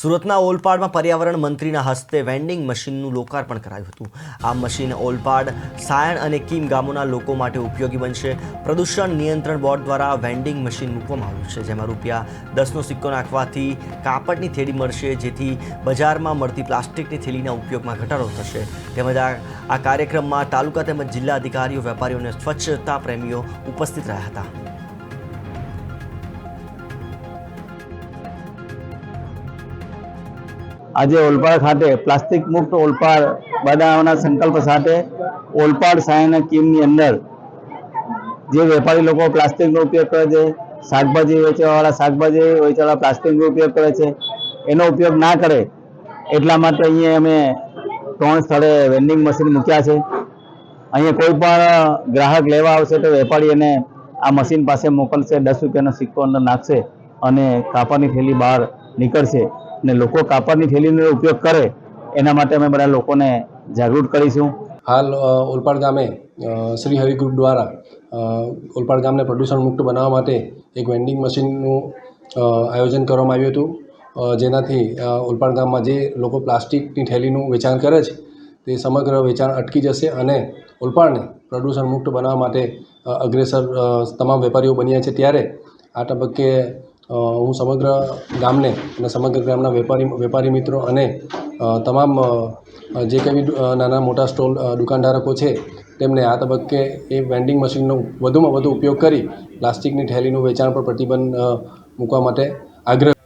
સુરતના ઓલપાડમાં પર્યાવરણ મંત્રીના હસ્તે વેન્ડિંગ મશીનનું લોકાર્પણ કરાયું હતું। આ મશીન ઓલપાડ, સાયણ અને કીમ ગામોના લોકો માટે ઉપયોગી બનશે। પ્રદૂષણ નિયંત્રણ બોર્ડ દ્વારા વેન્ડિંગ મશીન મૂકવામાં આવ્યું છે, જેમાં ₹10નો સિક્કો નાખવાથી કાપડની થેલી મળશે, જેથી બજારમાં મળતી પ્લાસ્ટિકની થેલીના ઉપયોગમાં ઘટાડો થશે। તેમજ આ કાર્યક્રમમાં તાલુકા તેમજ જિલ્લા અધિકારીઓ, વેપારીઓ અને સ્વચ્છતા પ્રેમીઓ ઉપસ્થિત રહ્યા હતા। આજે ઓલપાડ ખાતે પ્લાસ્ટિક મુક્ત ઓલપાડ બનાવવાના સંકલ્પ સાથે ઓલપાડ સાયણ કીમની અંદર જે વેપારી લોકો પ્લાસ્ટિકનો ઉપયોગ કરે છે, શાકભાજી વેચવાવાળા શાકભાજી વેચવાવાળા પ્લાસ્ટિકનો ઉપયોગ કરે છે, એનો ઉપયોગ ના કરે એટલા માટે અહીંયા અમે 3 સ્થળે વેન્ડિંગ મશીન મૂક્યા છે। અહીંયા કોઈ પણ ગ્રાહક લેવા આવશે તો વેપારી એને આ મશીન પાસે મોકલશે, ₹10નો સિક્કો અંદર નાખશે અને કાપડની થેલી બહાર નીકળશે અને લોકો કાપડની થેલીનો ઉપયોગ કરે એના માટે અમે બધા લોકોને જાગૃત કરીશું। હાલ ઓલપાડ ગામે શ્રી હરિ ગ્રુપ દ્વારા ઓલપાડ ગામને પ્રદૂષણ મુક્ત બનાવવા માટે એક વેન્ડિંગ મશીનનું આયોજન કરવામાં આવ્યું હતું, જેનાથી ઓલપાડ ગામમાં જે લોકો પ્લાસ્ટિકની થેલીનું વેચાણ કરે છે તે સમગ્ર વેચાણ અટકી જશે અને ઓલપાડને પ્રદૂષણ મુક્ત બનાવવા માટે અગ્રેસર તમામ વેપારીઓ બન્યા છે। ત્યારે આ તબક્કે હું સમગ્ર ગામને અને સમગ્ર ગામના વેપારી મિત્રો અને તમામ જે કંઈ નાના મોટા સ્ટોલ દુકાનધારકો છે તેમને આ તબક્કે એ વેન્ડિંગ મશીનનો વધુમાં વધુ ઉપયોગ કરી પ્લાસ્ટિકની થેલીનું વેચાણ પર પ્રતિબંધ મૂકવા માટે આગ્રહ